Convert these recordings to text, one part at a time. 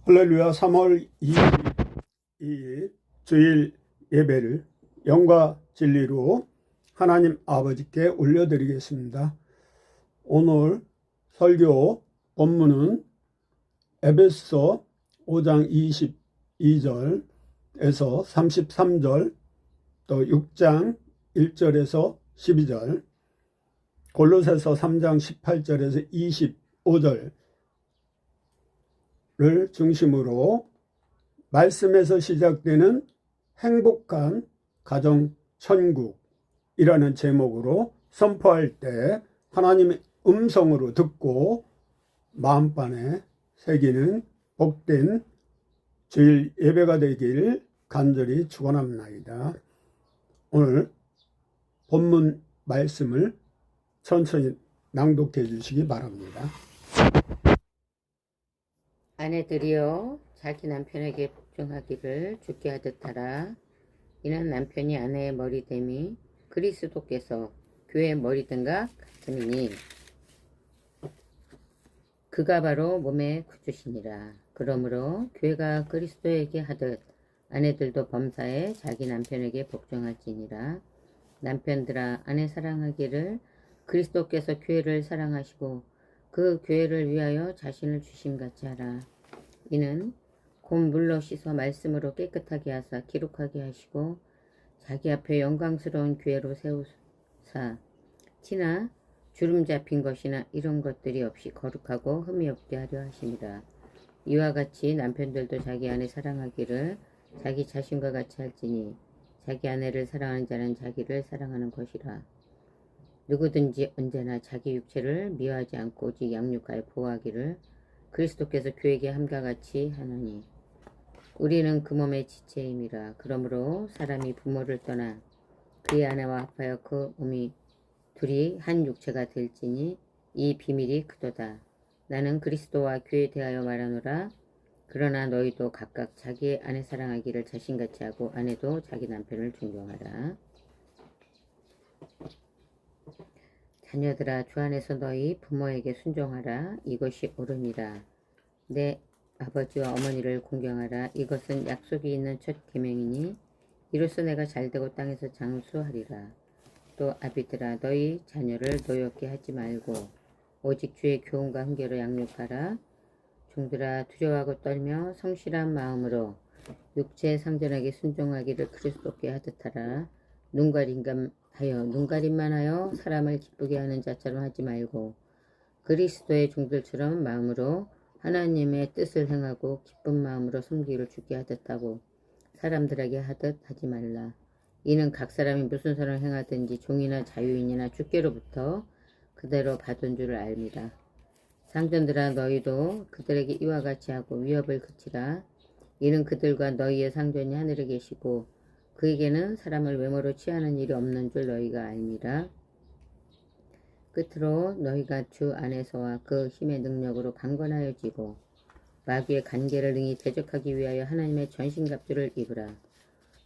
할렐루야. 3월 2일 주일 예배를 영과 진리로 하나님 아버지께 올려드리겠습니다. 오늘 설교 본문은 에베소 5장 22절에서 33절, 또 6장 1절에서 12절, 골로새서 3장 18절에서 25절 를 중심으로 말씀에서 시작되는 행복한 가정 천국이라는 제목으로 선포할 때 하나님의 음성으로 듣고 마음반에 새기는 복된 주일 예배가 되길 간절히 축원합니다. 오늘 본문 말씀을 천천히 낭독해 주시기 바랍니다. 아내들이여 자기 남편에게 복종하기를 주께 하듯 하라. 이는 남편이 아내의 머리됨이 그리스도께서 교회의 머리된가 같음이니 그가 바로 몸의 구주시니라. 그러므로 교회가 그리스도에게 하듯 아내들도 범사에 자기 남편에게 복종할지니라. 남편들아 아내 사랑하기를 그리스도께서 교회를 사랑하시고 그 교회를 위하여 자신을 주심같이 하라. 이는 곧 물로 씻어 말씀으로 깨끗하게 하사 기록하게 하시고 자기 앞에 영광스러운 교회로 세우사 티나 주름 잡힌 것이나 이런 것들이 없이 거룩하고 흠이 없게 하려 하심이라. 이와 같이 남편들도 자기 아내 사랑하기를 자기 자신과 같이 할지니 자기 아내를 사랑하는 자는 자기를 사랑하는 것이라. 누구든지 언제나 자기 육체를 미워하지 않고 오직 양육하여 보호하기를 그리스도께서 교회에게 함과 같이 하느니 우리는 그 몸의 지체임이라. 그러므로 사람이 부모를 떠나 그의 아내와 합하여 그 몸이 둘이 한 육체가 될지니 이 비밀이 크도다. 나는 그리스도와 교회에 대하여 말하노라. 그러나 너희도 각각 자기의 아내 사랑하기를 자신같이 하고 아내도 자기 남편을 존경하라. 자녀들아 주 안에서 너희 부모에게 순종하라. 이것이 옳으니라. 내 아버지와 어머니를 공경하라. 이것은 약속이 있는 첫 계명이니 이로써 내가 잘되고 땅에서 장수하리라. 또 아비들아 너희 자녀를 노엽게 하지 말고 오직 주의 교훈과 훈계로 양육하라. 종들아 두려워하고 떨며 성실한 마음으로 육체의 상전에게 순종하기를 그리스도께 하듯 하라. 눈가림만 하여 사람을 기쁘게 하는 자처럼 하지 말고 그리스도의 종들처럼 마음으로 하나님의 뜻을 행하고 기쁜 마음으로 섬기기를 주께 하듯 하고 사람들에게 하듯 하지 말라. 이는 각 사람이 무슨 선을 행하든지 종이나 자유인이나 주께로부터 그대로 받은 줄을 알미라. 상전들아 너희도 그들에게 이와 같이 하고 위협을 그치라. 이는 그들과 너희의 상전이 하늘에 계시고 그에게는 사람을 외모로 취하는 일이 없는 줄 너희가 알미라. 끝으로 너희가 주 안에서와 그 힘의 능력으로 강건하여지고 마귀의 간계를 능히 대적하기 위하여 하나님의 전신갑주를 입으라.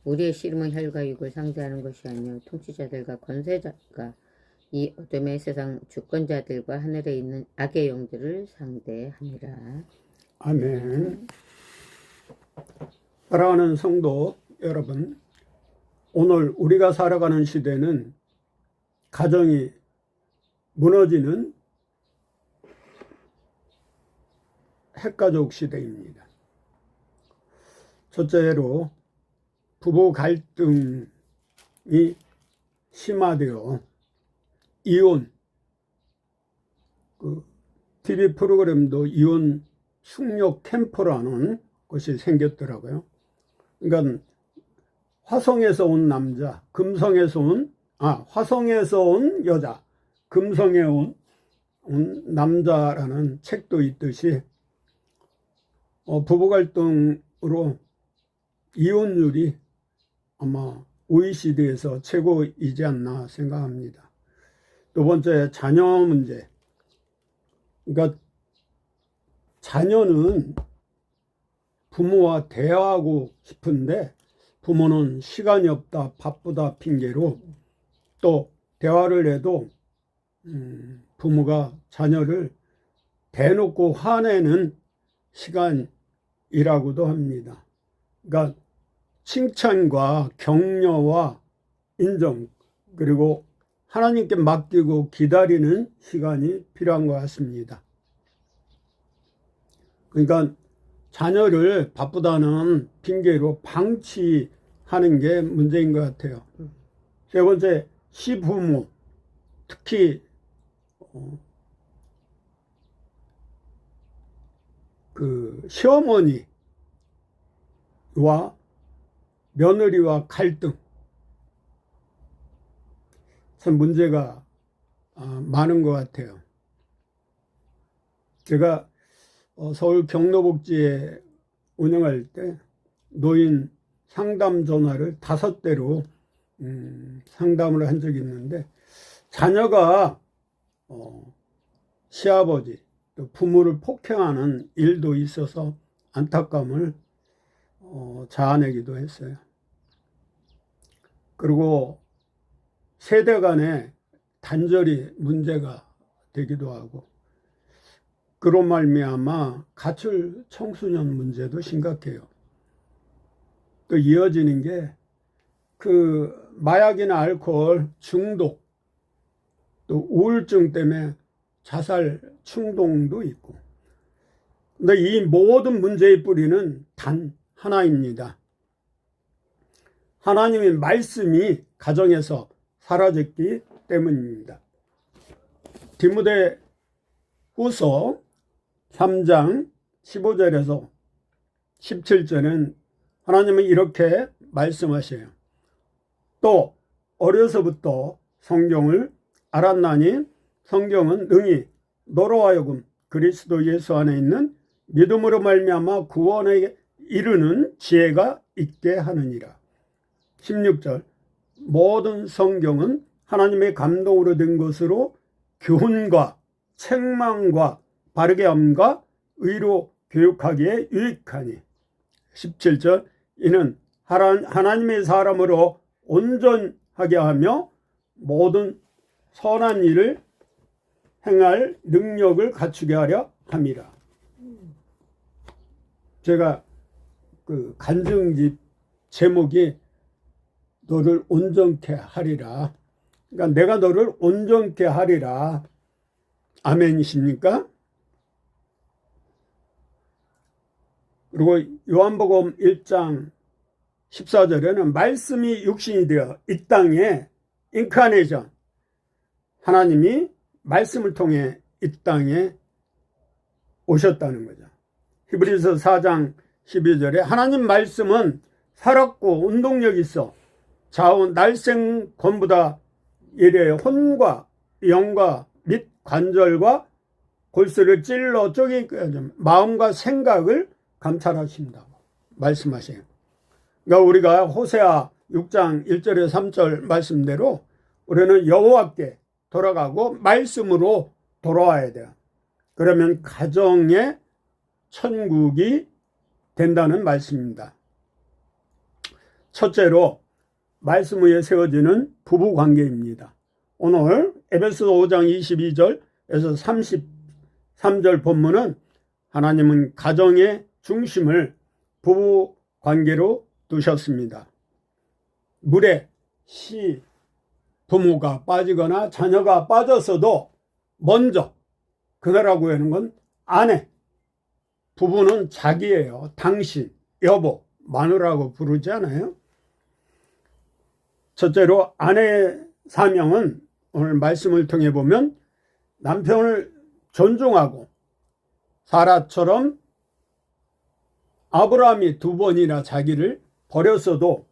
우리의 씨름은 혈과 육을 상대하는 것이 아니요 통치자들과 권세자가 이 어둠의 세상 주권자들과 하늘에 있는 악의 영들을 상대함이라. 아멘. 사랑하는 성도 여러분, 오늘 우리가 살아가는 시대는 가정이 무너지는 핵가족 시대입니다. 첫째로 부부 갈등이 심화되어 이혼, TV 프로그램도 이혼 숙녀 캠프라는 것이 생겼더라고요. 그러니까 화성에서 온 남자, 화성에서 온 여자, 금성에 온 남자라는 책도 있듯이 부부 갈등으로 이혼율이 아마 OECD에서 최고이지 않나 생각합니다. 두 번째, 자녀 문제. 그러니까 자녀는 부모와 대화하고 싶은데 부모는 시간이 없다, 바쁘다 핑계로 또 대화를 해도 부모가 자녀를 대놓고 화내는 시간이 시간이라고도 합니다. 그러니까 칭찬과 격려와 인정, 그리고 하나님께 맡기고 기다리는 시간이 필요한 것 같습니다. 그러니까 자녀를 바쁘다는 핑계로 방치하는 게 문제인 것 같아요. 세 번째, 시부모, 특히 그 시어머니와 며느리와 갈등, 참 문제가 많은 것 같아요. 제가 서울 경로복지에 운영할 때 노인 상담 전화를 5대로 상담을 한 적이 있는데, 자녀가 시아버지 또 부모를 폭행하는 일도 있어서 안타까움을 자아내기도 했어요. 그리고 세대 간의 단절이 문제가 되기도 하고, 그로 말미암아 가출 청소년 문제도 심각해요. 또 이어지는 게 그 마약이나 알코올 중독, 또 우울증 때문에 자살 충동도 있고. 근데 이 모든 문제의 뿌리는 단 하나입니다. 하나님의 말씀이 가정에서 사라졌기 때문입니다. 디모데 후서 3장 15절에서 17절은 하나님은 이렇게 말씀하셔요. 또 어려서부터 성경을 알았나니 성경은 능히 너로 하여금 그리스도 예수 안에 있는 믿음으로 말미암아 구원에 이르는 지혜가 있게 하느니라. 16절, 모든 성경은 하나님의 감동으로 된 것으로 교훈과 책망과 바르게 함과 의로 교육하기에 유익하니. 17절, 이는 하나님의 사람으로 온전하게 하며 모든 선한 일을 행할 능력을 갖추게 하려 함이라. 제가 그 간증집 제목이 너를 온전케 하리라. 그러니까 내가 너를 온전케 하리라. 아멘이십니까? 그리고 요한복음 1장 14절에는 말씀이 육신이 되어 이 땅에 인카네이션, 하나님이 말씀을 통해 이 땅에 오셨다는 거죠. 히브리서 4장 12절에 하나님 말씀은 살았고 운동력이 있어 좌우 날생검보다 이래 혼과 영과 및 관절과 골수를 찔러 쪼개기까지 마음과 생각을 감찰하신다고 말씀하세요. 그러니까 우리가 호세아 6장 1절에 3절 말씀대로 우리는 여호와께 돌아가고 말씀으로 돌아와야 돼요. 그러면 가정의 천국이 된다는 말씀입니다. 첫째로 말씀 위에 세워지는 부부 관계입니다. 오늘 에베소 5장 22절에서 33절 본문은 하나님은 가정의 중심을 부부 관계로 두셨습니다. 물에 부모가 빠지거나 자녀가 빠졌어도 먼저 그거라고 하는 건 아내, 부부는 자기예요. 당신, 여보, 마누라고 부르지 않아요? 첫째로 아내의 사명은 오늘 말씀을 통해 보면 남편을 존중하고, 사라처럼 아브라함이 2번이나 자기를 버렸어도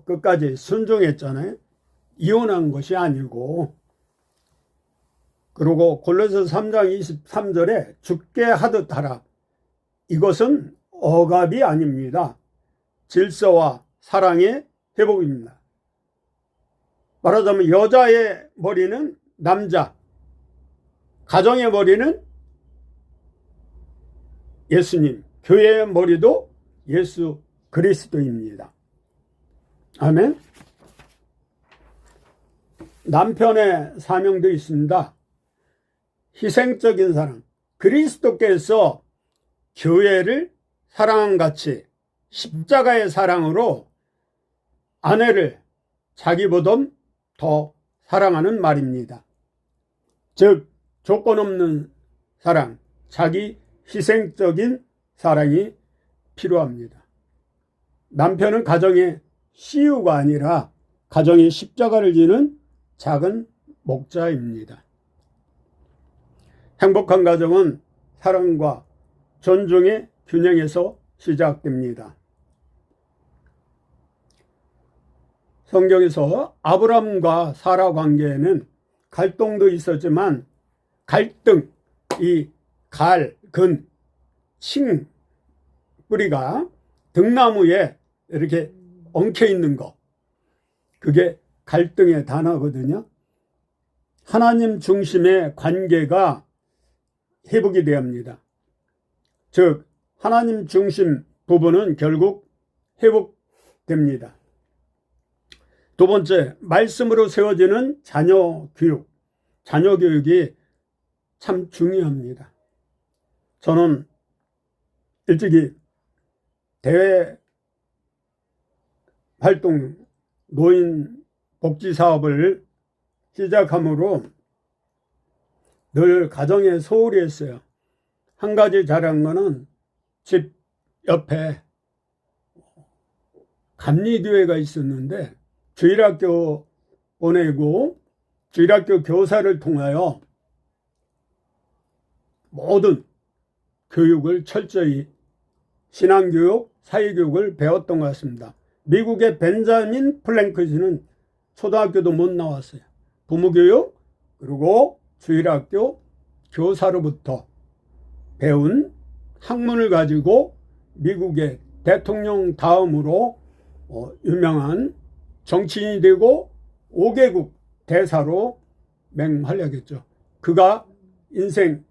끝까지 순종했잖아요. 이혼한 것이 아니고. 그리고 골로새 3장 23절에 죽게 하듯 하라. 이것은 억압이 아닙니다. 질서와 사랑의 회복입니다. 말하자면 여자의 머리는 남자, 가정의 머리는 예수님, 교회의 머리도 예수 그리스도입니다. 아멘. 남편의 사명도 있습니다. 희생적인 사랑. 그리스도께서 교회를 사랑한 같이 십자가의 사랑으로 아내를 자기보다 더 사랑하는 말입니다. 즉 조건 없는 사랑, 자기 희생적인 사랑이 필요합니다. 남편은 가정의 CU가 아니라 가정의 십자가를 지는 작은 목자입니다. 행복한 가정은 사랑과 존중의 균형에서 시작됩니다. 성경에서 아브라함과 사라 관계에는 갈등도 있었지만 갈등, 이 갈, 근, 칭 뿌리가 등나무에 이렇게 엉켜 있는 거, 그게 갈등의 단어거든요. 하나님 중심의 관계가 회복이 되어야 합니다. 즉 하나님 중심 부부는 결국 회복됩니다. 두 번째, 말씀으로 세워지는 자녀 교육. 자녀 교육이 참 중요합니다. 저는 일찍이 대외 활동, 노인 복지 사업을 시작함으로 늘 가정에 소홀히 했어요. 한 가지 잘한 거는 집 옆에 감리교회가 있었는데 주일학교 보내고 주일학교 교사를 통하여 모든 교육을 철저히 신앙교육, 사회교육을 배웠던 것 같습니다. 미국의 벤자민 플랭클스는 초등학교도 못 나왔어요. 부모교육 그리고 주일학교 교사로부터 배운 학문을 가지고 미국의 대통령 다음으로 유명한 정치인이 되고 5개국 대사로 맹활약했죠. 그가 인생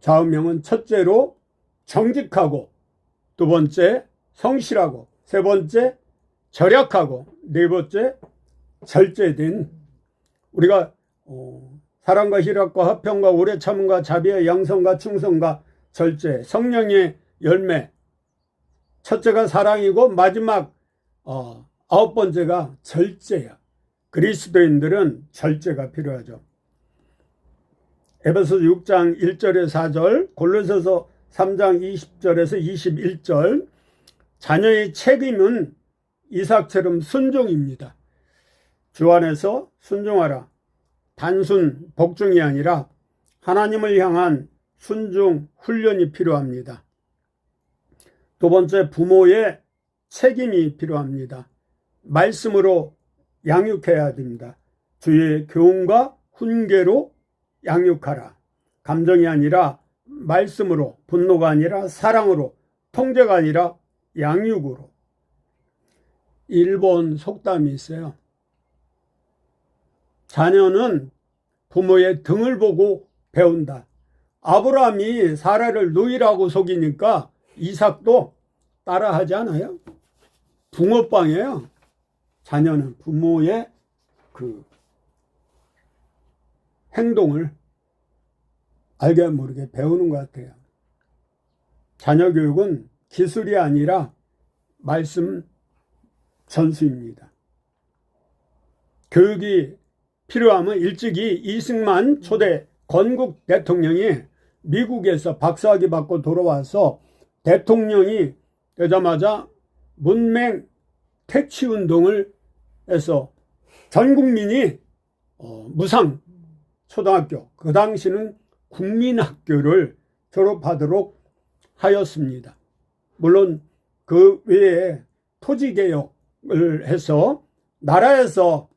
좌우명은 첫째로 정직하고, 두 번째 성실하고, 세 번째 절약하고, 네 번째 절제된, 우리가 사랑과 희락과 화평과 오래 참음과 자비와 양성과 충성과 절제, 성령의 열매, 첫째가 사랑이고 마지막 9번째가 절제야. 그리스도인들은 절제가 필요하죠. 에베소 6장 1절에서 4절, 골로새서 3장 20절에서 21절, 자녀의 책임은 이삭처럼 순종입니다. 주 안에서 순종하라. 단순 복종이 아니라 하나님을 향한 순종 훈련이 필요합니다. 두 번째, 부모의 책임이 필요합니다. 말씀으로 양육해야 됩니다. 주의 교훈과 훈계로 양육하라. 감정이 아니라 말씀으로, 분노가 아니라 사랑으로, 통제가 아니라 양육으로. 일본 속담이 있어요. 자녀는 부모의 등을 보고 배운다. 아브라함이 사라를 누이라고 속이니까 이삭도 따라하지 않아요? 붕어빵이에요. 자녀는 부모의 행동을 알게 모르게 배우는 것 같아요. 자녀 교육은 기술이 아니라 말씀 전수입니다. 교육이 필요하면 일찍이 이승만 초대 건국 대통령이 미국에서 박사학위 받고 돌아와서 대통령이 되자마자 문맹 퇴치운동을 해서 전 국민이 무상 초등학교, 그 당시는 국민학교를 졸업하도록 하였습니다. 물론 그 외에 토지개혁을 해서 나라에서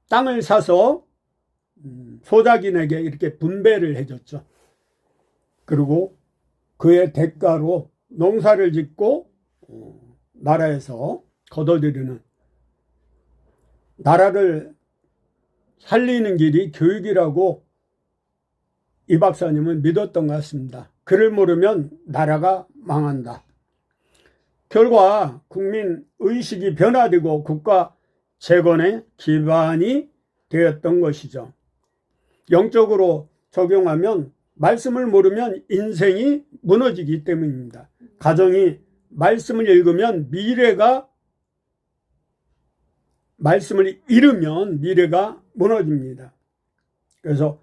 땅을 사서 소작인에게 이렇게 분배를 해줬죠. 그리고 그의 대가로 농사를 짓고 나라에서 거둬들이는, 나라를 살리는 길이 교육이라고 이 박사님은 믿었던 것 같습니다. 그를 모르면 나라가 망한다. 결과 국민 의식이 변화되고 국가 재건의 기반이 되었던 것이죠. 영적으로 적용하면 말씀을 모르면 인생이 무너지기 때문입니다. 가정이 말씀을 읽으면 말씀을 잃으면 미래가 무너집니다. 그래서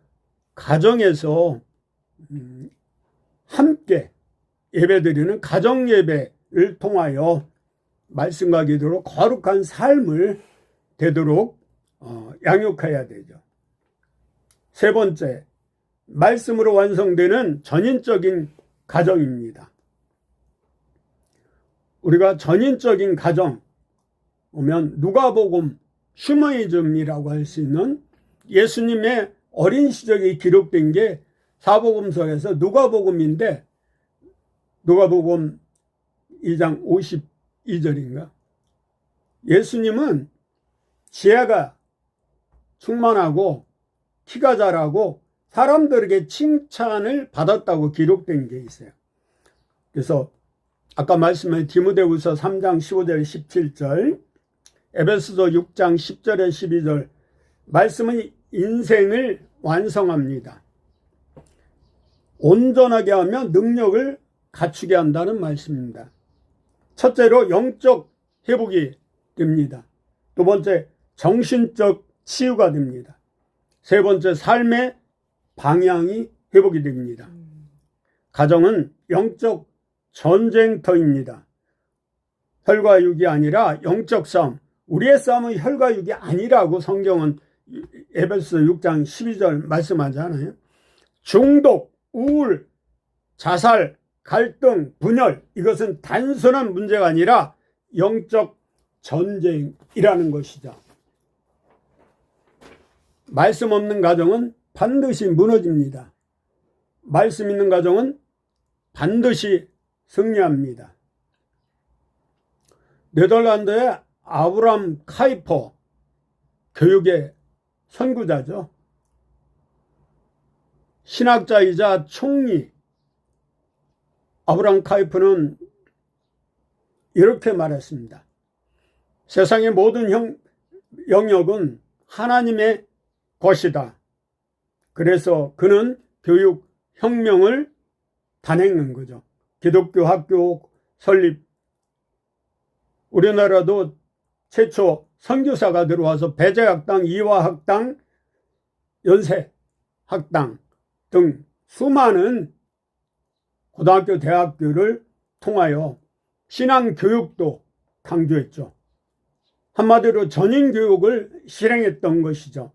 가정에서 함께 예배드리는 가정 예배를 통하여 말씀과 기도로 거룩한 삶을 되도록 양육해야 되죠. 세 번째, 말씀으로 완성되는 전인적인 가정입니다. 우리가 전인적인 가정 보면 누가복음 휴머니즘이라고 할 수 있는 예수님의 어린 시절이 기록된 게 사복음서에서 누가복음인데 누가복음 2장 52절인가? 예수님은 지혜가 충만하고 키가 자라고 사람들에게 칭찬을 받았다고 기록된 게 있어요. 그래서 아까 말씀한 디모데후서 3장 15절 17절, 에베소서 6장 10절에 12절 말씀은 인생을 완성합니다. 온전하게 하며 능력을 갖추게 한다는 말씀입니다. 첫째로 영적 회복이 됩니다. 두 번째, 정신적 치유가 됩니다. 세 번째, 삶의 방향이 회복이 됩니다. 가정은 영적 전쟁터입니다. 혈과 육이 아니라 영적 싸움. 우리의 싸움은 혈과 육이 아니라고 성경은 에베소서 6장 12절 말씀하잖아요. 중독, 우울, 자살, 갈등, 분열, 이것은 단순한 문제가 아니라 영적 전쟁이라는 것이죠. 말씀 없는 가정은 반드시 무너집니다. 말씀 있는 가정은 반드시 승리합니다. 네덜란드의 아브람 카이퍼, 교육의 선구자죠. 신학자이자 총리 아브람 카이퍼는 이렇게 말했습니다. 세상의 모든 영역은 하나님의 것이다. 그래서 그는 교육 혁명을 단행한 거죠. 기독교 학교 설립, 우리나라도 최초 선교사가 들어와서 배재학당, 이화학당, 연세학당 등 수많은 고등학교, 대학교를 통하여 신앙교육도 강조했죠. 한마디로 전인교육을 실행했던 것이죠.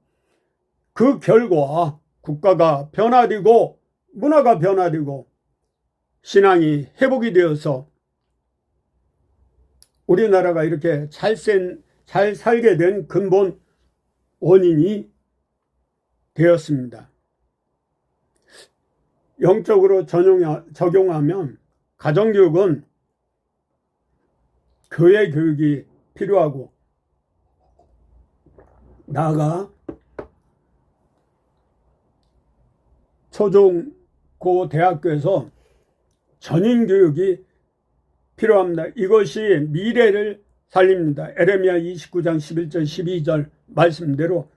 그 결과 국가가 변화되고 문화가 변화되고 신앙이 회복이 되어서 우리나라가 이렇게 잘 살게 된 근본 원인이 되었습니다. 영적으로 적용하면 가정교육은 교회 교육이 필요하고 나아가 초중 고 대학교에서 전인교육이 필요합니다. 이것이 미래를 살립니다. 에레미야 29장 11절 12절 말씀대로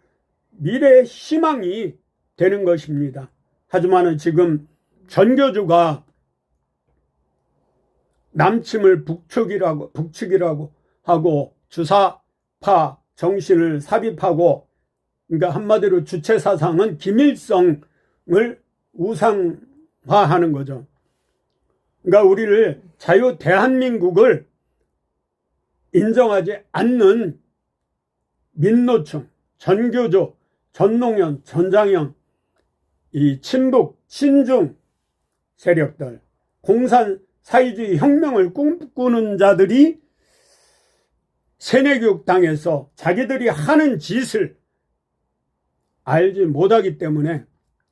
미래의 희망이 되는 것입니다. 하지만 지금 전교주가 남침을 북측이라고 하고 주사파 정신을 삽입하고, 그러니까 한마디로 주체 사상은 김일성을 우상화하는 거죠. 그러니까 우리를 자유 대한민국을 인정하지 않는 민노총, 전교조, 전농현, 전장현, 이 친북, 친중 세력들, 공산 사회주의 혁명을 꿈꾸는 자들이 세뇌교육당해서 자기들이 하는 짓을 알지 못하기 때문에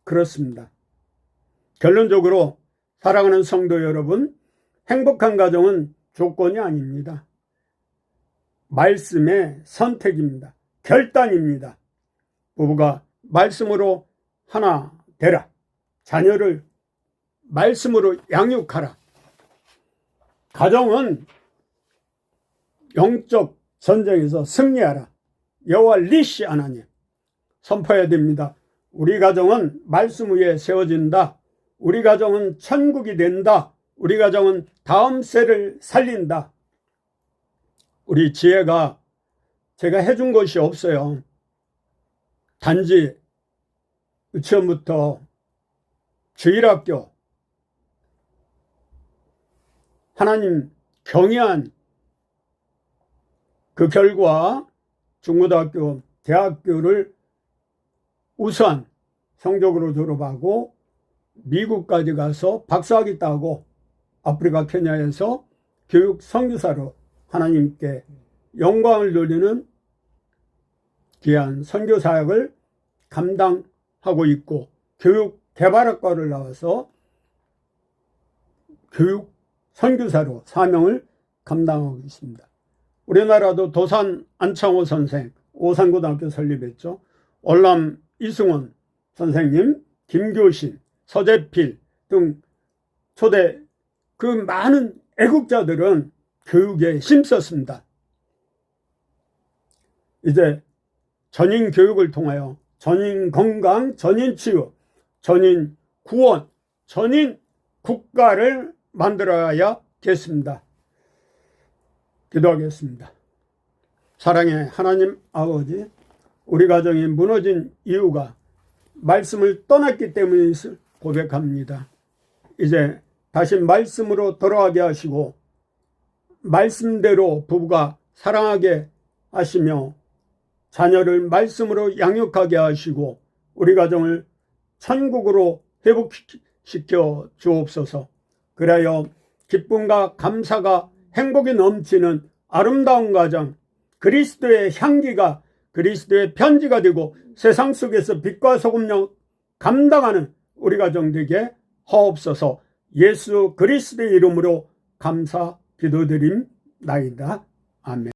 그렇습니다. 결론적으로 사랑하는 성도 여러분, 행복한 가정은 조건이 아닙니다. 말씀의 선택입니다. 결단입니다. 부부가 말씀으로 하나 되라. 자녀를 말씀으로 양육하라. 가정은 영적 전쟁에서 승리하라. 여호와 니시 하나님 선포해야 됩니다. 우리 가정은 말씀 위에 세워진다. 우리 가정은 천국이 된다. 우리 가정은 다음 세를 살린다. 우리 지혜가 제가 해준 것이 없어요. 단지 유치원부터 주일학교, 하나님 경외한 그 결과 중고등학교, 대학교를 우수한 성적으로 졸업하고 미국까지 가서 박사학위 따고 아프리카 케냐에서 교육 선교사로 하나님께 영광을 돌리는 귀한 선교 사역을 감당하고 있고, 교육 개발학과를 나와서 교육 선교사로 사명을 감당하고 있습니다. 우리나라도 도산 안창호 선생, 오산고등학교 설립했죠. 월남 이승원 선생님, 김교신, 서재필 등 초대 그 많은 애국자들은 교육에 힘썼습니다. 이제 전인 교육을 통하여 전인 건강, 전인 치유, 전인 구원, 전인 국가를 만들어야겠습니다. 기도하겠습니다. 사랑의 하나님 아버지, 우리 가정이 무너진 이유가 말씀을 떠났기 때문인 고백합니다. 이제 다시 말씀으로 돌아가게 하시고 말씀대로 부부가 사랑하게 하시며 자녀를 말씀으로 양육하게 하시고 우리 가정을 천국으로 회복시켜 주옵소서. 그래야 기쁨과 감사가 행복이 넘치는 아름다운 가정, 그리스도의 향기가 그리스도의 편지가 되고 세상 속에서 빛과 소금력 감당하는 우리 가정 되게 하옵소서. 예수 그리스도의 이름으로 감사 기도드립나이다. 아멘.